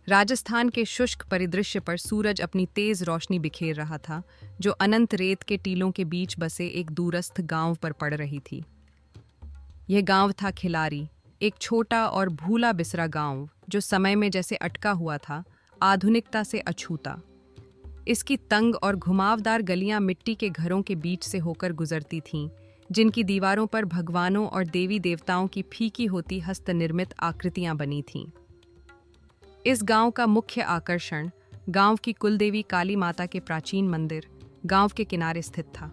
राजस्थान के शुष्क परिदृश्य पर सूरज अपनी तेज रोशनी बिखेर रहा था, जो अनंत रेत के टीलों के बीच बसे एक दूरस्थ गांव पर पड़ रही थी। यह गांव था खिलारी, एक छोटा और भूला बिसरा गांव जो समय में जैसे अटका हुआ था, आधुनिकता से अछूता। इसकी तंग और घुमावदार गलियां मिट्टी के घरों के बीच से होकर गुजरती थीं, जिनकी दीवारों पर भगवानों और देवी देवताओं की फीकी होती हस्तनिर्मित आकृतियां बनी थीं। इस गांव का मुख्य आकर्षण गांव की कुलदेवी काली माता के प्राचीन मंदिर गांव के किनारे स्थित था,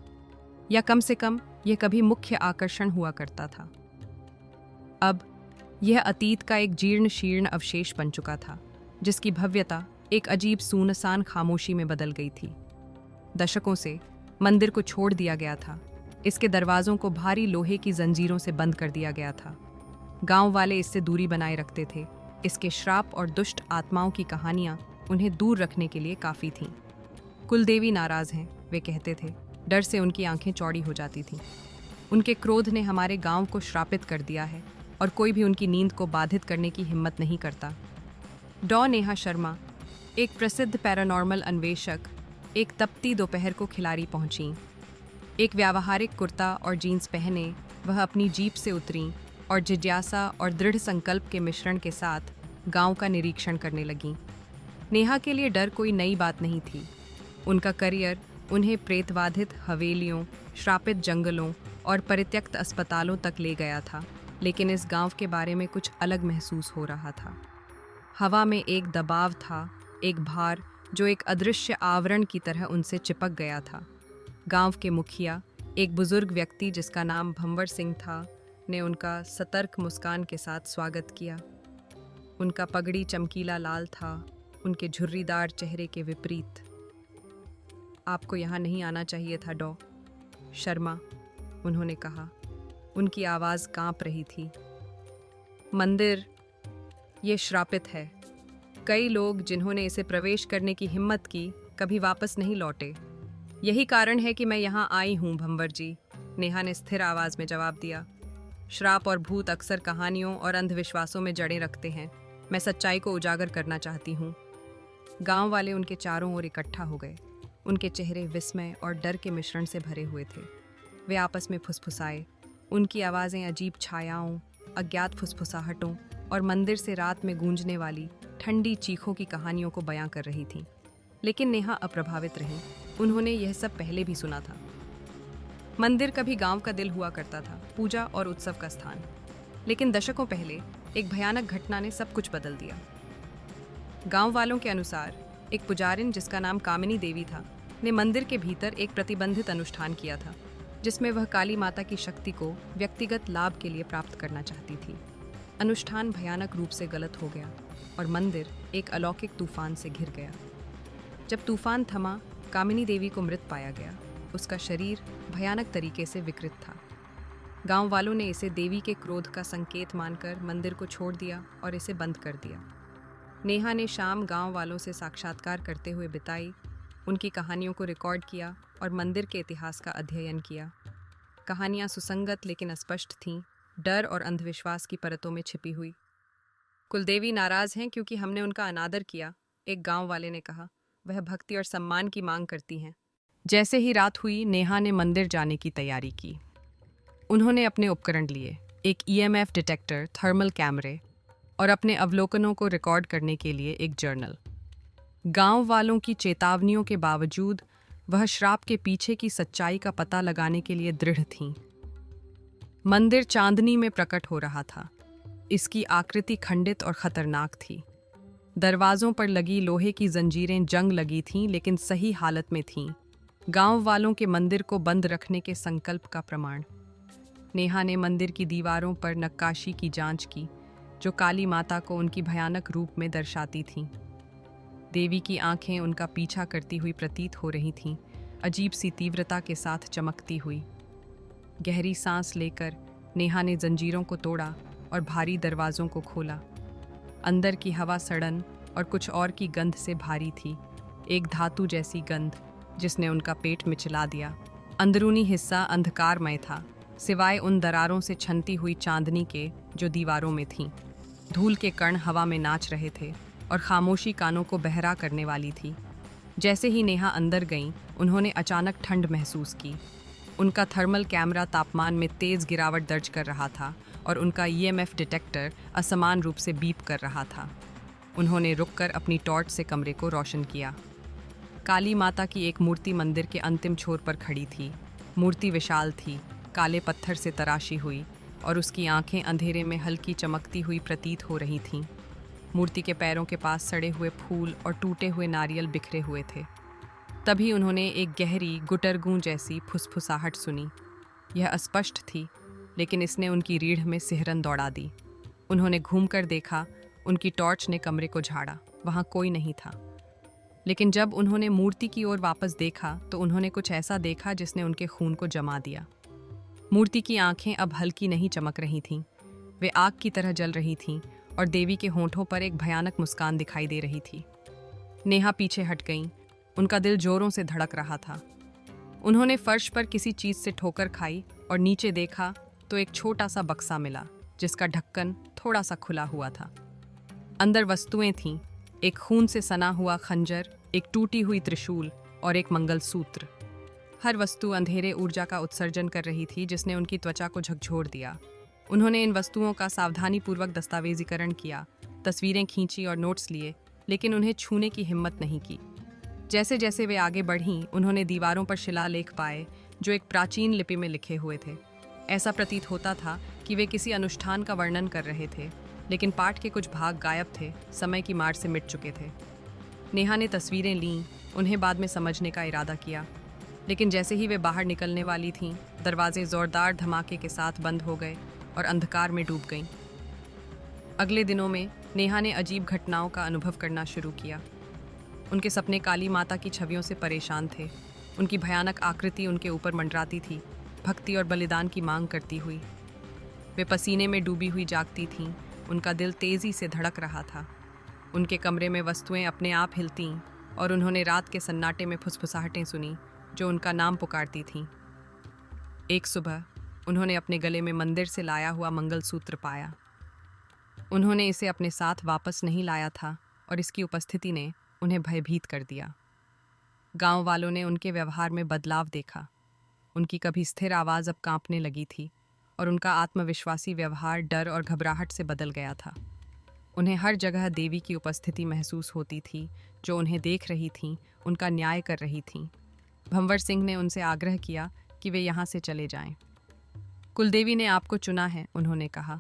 या कम से कम यह कभी मुख्य आकर्षण हुआ करता था। अब यह अतीत का एक जीर्ण शीर्ण अवशेष बन चुका था, जिसकी भव्यता एक अजीब सुनसान खामोशी में बदल गई थी। दशकों से मंदिर को छोड़ दिया गया था, इसके दरवाजों को भारी लोहे की जंजीरों से बंद कर दिया गया था। गांव वाले इससे दूरी बनाए रखते थे। इसके श्राप और दुष्ट आत्माओं की कहानियां उन्हें दूर रखने के लिए काफ़ी थीं। कुलदेवी नाराज हैं, वे कहते थे। डर से उनकी आंखें चौड़ी हो जाती थीं। उनके क्रोध ने हमारे गांव को श्रापित कर दिया है और कोई भी उनकी नींद को बाधित करने की हिम्मत नहीं करता। डॉ नेहा शर्मा, एक प्रसिद्ध पैरानॉर्मल अन्वेषक, एक तपती दोपहर को खिलारी पहुंची। एक व्यावहारिक कुर्ता और जीन्स पहने वह अपनी जीप से उतरीं और जिज्ञासा और दृढ़ संकल्प के मिश्रण के साथ गांव का निरीक्षण करने लगीं। नेहा के लिए डर कोई नई बात नहीं थी। उनका करियर उन्हें प्रेतबाधित हवेलियों, श्रापित जंगलों और परित्यक्त अस्पतालों तक ले गया था, लेकिन इस गांव के बारे में कुछ अलग महसूस हो रहा था। हवा में एक दबाव था, एक भार जो एक अदृश्य आवरण की तरह उनसे चिपक गया था। गांव के मुखिया, एक बुजुर्ग व्यक्ति जिसका नाम भंवर सिंह था, ने उनका सतर्क मुस्कान के साथ स्वागत किया। उनका पगड़ी चमकीला लाल था, उनके झुर्रीदार चेहरे के विपरीत। आपको यहाँ नहीं आना चाहिए था डॉ शर्मा, उन्होंने कहा। उनकी आवाज़ कांप रही थी। मंदिर ये श्रापित है। कई लोग जिन्होंने इसे प्रवेश करने की हिम्मत की कभी वापस नहीं लौटे। यही कारण है कि मैं यहाँ आई हूँ भंवर जी, नेहा ने स्थिर आवाज़ में जवाब दिया। श्राप और भूत अक्सर कहानियों और अंधविश्वासों में जड़ें रखते हैं। मैं सच्चाई को उजागर करना चाहती हूँ। गांव वाले उनके चारों ओर इकट्ठा हो गए। उनके चेहरे विस्मय और डर के मिश्रण से भरे हुए थे। वे आपस में फुसफुसाए। उनकी आवाज़ें अजीब छायाओं, अज्ञात फुसफुसाहटों और मंदिर से रात में गूंजने वाली ठंडी चीखों की कहानियों को बयां कर रही थीं। लेकिन नेहा अप्रभावित रही। उन्होंने यह सब पहले भी सुना था। मंदिर कभी गांव का दिल हुआ करता था, पूजा और उत्सव का स्थान। लेकिन दशकों पहले एक भयानक घटना ने सब कुछ बदल दिया। गांव वालों के अनुसार एक पुजारिन जिसका नाम कामिनी देवी था, ने मंदिर के भीतर एक प्रतिबंधित अनुष्ठान किया था, जिसमें वह काली माता की शक्ति को व्यक्तिगत लाभ के लिए प्राप्त करना चाहती थी। अनुष्ठान भयानक रूप से गलत हो गया और मंदिर एक अलौकिक तूफान से घिर गया। जब तूफान थमा, कामिनी देवी को मृत पाया गया। उसका शरीर भयानक तरीके से विकृत था। गांव वालों ने इसे देवी के क्रोध का संकेत मानकर मंदिर को छोड़ दिया और इसे बंद कर दिया। नेहा ने शाम गांव वालों से साक्षात्कार करते हुए बिताई, उनकी कहानियों को रिकॉर्ड किया और मंदिर के इतिहास का अध्ययन किया। कहानियां सुसंगत लेकिन अस्पष्ट थीं, डर और अंधविश्वास की परतों में छिपी हुई। कुलदेवी नाराज हैं क्योंकि हमने उनका अनादर किया, एक गांव वाले ने कहा। वह भक्ति और सम्मान की मांग करती हैं। जैसे ही रात हुई, नेहा ने मंदिर जाने की तैयारी की। उन्होंने अपने उपकरण लिए, एक ईएमएफ डिटेक्टर, थर्मल कैमरे और अपने अवलोकनों को रिकॉर्ड करने के लिए एक जर्नल। गांव वालों की चेतावनियों के बावजूद वह श्राप के पीछे की सच्चाई का पता लगाने के लिए दृढ़ थीं। मंदिर चांदनी में प्रकट हो रहा था। इसकी आकृति खंडित और खतरनाक थी। दरवाजों पर लगी लोहे की जंजीरें जंग लगी थीं, लेकिन सही हालत में थीं। गांव वालों के मंदिर को बंद रखने के संकल्प का प्रमाण। नेहा ने मंदिर की दीवारों पर नक्काशी की जांच की, जो काली माता को उनकी भयानक रूप में दर्शाती थीं। देवी की आंखें उनका पीछा करती हुई प्रतीत हो रही थीं, अजीब सी तीव्रता के साथ चमकती हुई। गहरी सांस लेकर नेहा ने जंजीरों को तोड़ा और भारी दरवाजों को खोला। अंदर की हवा सड़न और कुछ और की गंध से भारी थी, एक धातु जैसी गंध जिसने उनका पेट मिचला दिया। अंदरूनी हिस्सा अंधकारमय था, सिवाय उन दरारों से छनती हुई चांदनी के जो दीवारों में थीं। धूल के कण हवा में नाच रहे थे और खामोशी कानों को बहरा करने वाली थी। जैसे ही नेहा अंदर गईं, उन्होंने अचानक ठंड महसूस की। उनका थर्मल कैमरा तापमान में तेज़ गिरावट दर्ज कर रहा था और उनका ईएमएफ डिटेक्टर असमान रूप से बीप कर रहा था। उन्होंने रुककर अपनी टॉर्च से कमरे को रोशन किया। काली माता की एक मूर्ति मंदिर के अंतिम छोर पर खड़ी थी। मूर्ति विशाल थी, काले पत्थर से तराशी हुई, और उसकी आंखें अंधेरे में हल्की चमकती हुई प्रतीत हो रही थीं। मूर्ति के पैरों के पास सड़े हुए फूल और टूटे हुए नारियल बिखरे हुए थे। तभी उन्होंने एक गहरी गुटरगूं जैसी फुसफुसाहट सुनी। यह अस्पष्ट थी, लेकिन इसने उनकी रीढ़ में सिहरन दौड़ा दी। उन्होंने घूमकर देखा, उनकी टॉर्च ने कमरे को झाड़ा। वहाँ कोई नहीं था। लेकिन जब उन्होंने मूर्ति की ओर वापस देखा तो उन्होंने कुछ ऐसा देखा जिसने उनके खून को जमा दिया। मूर्ति की आंखें अब हल्की नहीं चमक रही थीं, वे आग की तरह जल रही थीं और देवी के होंठों पर एक भयानक मुस्कान दिखाई दे रही थी। नेहा पीछे हट गईं, उनका दिल जोरों से धड़क रहा था। उन्होंने फर्श पर किसी चीज से ठोकर खाई और नीचे देखा तो एक छोटा सा बक्सा मिला, जिसका ढक्कन थोड़ा सा खुला हुआ था। अंदर वस्तुएं थीं, एक खून से सना हुआ खंजर, एक टूटी हुई त्रिशूल और एक मंगलसूत्र। हर वस्तु अंधेरे ऊर्जा का उत्सर्जन कर रही थी, जिसने उनकी त्वचा को झकझोर दिया। उन्होंने इन वस्तुओं का सावधानीपूर्वक दस्तावेजीकरण किया, तस्वीरें खींची और नोट्स लिए, लेकिन उन्हें छूने की हिम्मत नहीं की। जैसे जैसे वे आगे बढ़ीं, उन्होंने दीवारों पर शिलालेख पाए जो एक प्राचीन लिपि में लिखे हुए थे। ऐसा प्रतीत होता था कि वे किसी अनुष्ठान का वर्णन कर रहे थे, लेकिन पाठ के कुछ भाग गायब थे, समय की मार से मिट चुके थे। नेहा ने तस्वीरें लीं, उन्हें बाद में समझने का इरादा किया, लेकिन जैसे ही वे बाहर निकलने वाली थीं, दरवाजे जोरदार धमाके के साथ बंद हो गए और अंधकार में डूब गईं। अगले दिनों में नेहा ने अजीब घटनाओं का अनुभव करना शुरू किया। उनके सपने काली माता की छवियों से परेशान थे। उनकी भयानक आकृति उनके ऊपर मंडराती थी, भक्ति और बलिदान की मांग करती हुई। वे पसीने में डूबी हुई जागती थीं, उनका दिल तेजी से धड़क रहा था। उनके कमरे में वस्तुएं अपने आप हिलतीं और उन्होंने रात के सन्नाटे में फुसफुसाहटें सुनी जो उनका नाम पुकारती थीं। एक सुबह उन्होंने अपने गले में मंदिर से लाया हुआ मंगलसूत्र पाया। उन्होंने इसे अपने साथ वापस नहीं लाया था और इसकी उपस्थिति ने उन्हें भयभीत कर दिया। गांव वालों ने उनके व्यवहार में बदलाव देखा। उनकी कभी स्थिर आवाज़ अब कांपने लगी थी और उनका आत्मविश्वासी व्यवहार डर और घबराहट से बदल गया था। उन्हें हर जगह देवी की उपस्थिति महसूस होती थी, जो उन्हें देख रही थीं, उनका न्याय कर रही थीं। भंवर सिंह ने उनसे आग्रह किया कि वे यहाँ से चले जाएं। कुलदेवी ने आपको चुना है, उन्होंने कहा।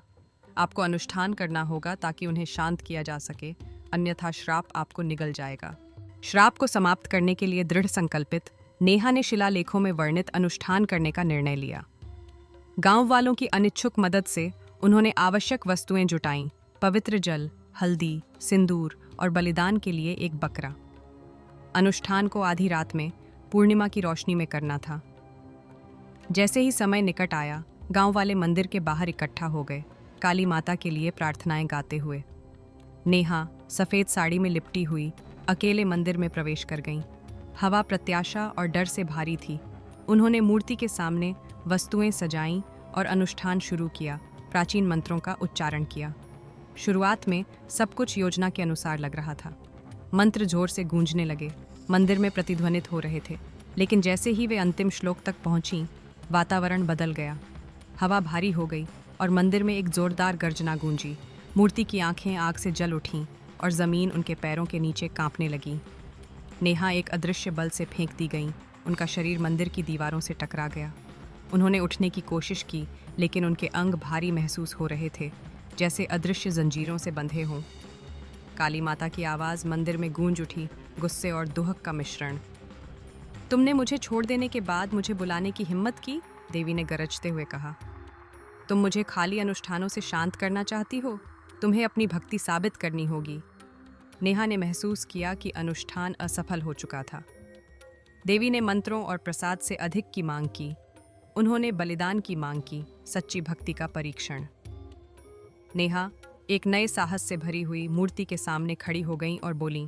आपको अनुष्ठान करना होगा ताकि उन्हें शांत किया जा सके, अन्यथा श्राप आपको निगल जाएगा। श्राप को समाप्त करने के लिए दृढ़ संकल्पित नेहा ने शिलालेखों में वर्णित अनुष्ठान करने का निर्णय लिया। गांव वालों की अनिच्छुक मदद से उन्होंने आवश्यक वस्तुएं जुटाईं, पवित्र जल, हल्दी, सिंदूर और बलिदान के लिए एक बकरा। अनुष्ठान को आधी रात में पूर्णिमा की रोशनी में करना था। जैसे ही समय निकट आया, गांव वाले मंदिर के बाहर इकट्ठा हो गए, काली माता के लिए प्रार्थनाएं गाते हुए। नेहा सफ़ेद साड़ी में लिपटी हुई अकेले मंदिर में प्रवेश कर गईं। हवा प्रत्याशा और डर से भारी थी। उन्होंने मूर्ति के सामने वस्तुएं सजाईं और अनुष्ठान शुरू किया, प्राचीन मंत्रों का उच्चारण किया। शुरुआत में सब कुछ योजना के अनुसार लग रहा था। मंत्र जोर से गूंजने लगे, मंदिर में प्रतिध्वनित हो रहे थे। लेकिन जैसे ही वे अंतिम श्लोक तक पहुंचीं, वातावरण बदल गया। हवा भारी हो गई और मंदिर में एक जोरदार गर्जना गूंजी। मूर्ति की आंखें आग से जल उठीं और ज़मीन उनके पैरों के नीचे कांपने लगी। नेहा एक अदृश्य बल से फेंक दी गईं। उनका शरीर मंदिर की दीवारों से टकरा गया। उन्होंने उठने की कोशिश की, लेकिन उनके अंग भारी महसूस हो रहे थे, जैसे अदृश्य जंजीरों से बंधे हों। काली माता की आवाज़ मंदिर में गूंज उठी, गुस्से और दुहक का मिश्रण। तुमने मुझे छोड़ देने के बाद मुझे बुलाने की हिम्मत की, देवी ने गरजते हुए कहा। तुम मुझे खाली अनुष्ठानों से शांत करना चाहती हो? तुम्हें अपनी भक्ति साबित करनी होगी। नेहा ने महसूस किया कि अनुष्ठान असफल हो चुका था। देवी ने मंत्रों और प्रसाद से अधिक की मांग की। उन्होंने बलिदान की मांग की, सच्ची भक्ति का परीक्षण। नेहा एक नए साहस से भरी हुई मूर्ति के सामने खड़ी हो गईं और बोलीं,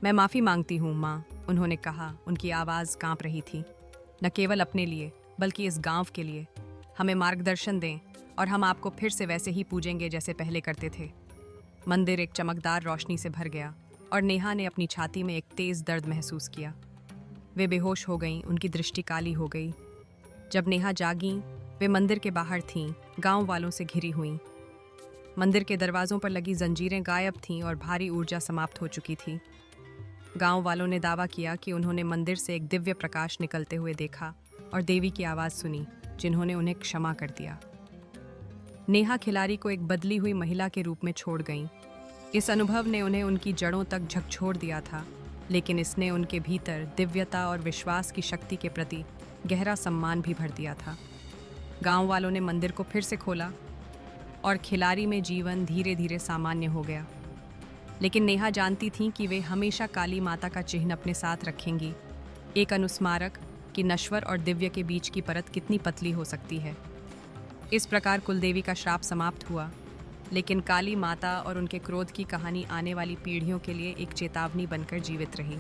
मैं माफ़ी मांगती हूँ माँ, उन्होंने कहा। उनकी आवाज़ कांप रही थी। न केवल अपने लिए बल्कि इस गांव के लिए। हमें मार्गदर्शन दें और हम आपको फिर से वैसे ही पूजेंगे जैसे पहले करते थे। मंदिर एक चमकदार रोशनी से भर गया और नेहा ने अपनी छाती में एक तेज दर्द महसूस किया। वे बेहोश हो गईं, उनकी दृष्टि काली हो गई। जब नेहा जागीं, वे मंदिर के बाहर थीं, गांव वालों से घिरी हुईं। मंदिर के दरवाजों पर लगी जंजीरें गायब थीं और भारी ऊर्जा समाप्त हो चुकी थी। गांव वालों ने दावा किया कि उन्होंने मंदिर से एक दिव्य प्रकाश निकलते हुए देखा और देवी की आवाज़ सुनी, जिन्होंने उन्हें क्षमा कर दिया। नेहा खिलाड़ी को एक बदली हुई महिला के रूप में छोड़ गईं। इस अनुभव ने उन्हें उनकी जड़ों तक झकझोर दिया था, लेकिन इसने उनके भीतर दिव्यता और विश्वास की शक्ति के प्रति गहरा सम्मान भी भर दिया था। गांव वालों ने मंदिर को फिर से खोला और खिलाड़ी में जीवन धीरे धीरे सामान्य हो गया। लेकिन नेहा जानती थीं कि वे हमेशा काली माता का चिन्ह अपने साथ रखेंगी, एक अनुस्मारक कि नश्वर और दिव्य के बीच की परत कितनी पतली हो सकती है। इस प्रकार कुलदेवी का श्राप समाप्त हुआ, लेकिन काली माता और उनके क्रोध की कहानी आने वाली पीढ़ियों के लिए एक चेतावनी बनकर जीवित रही।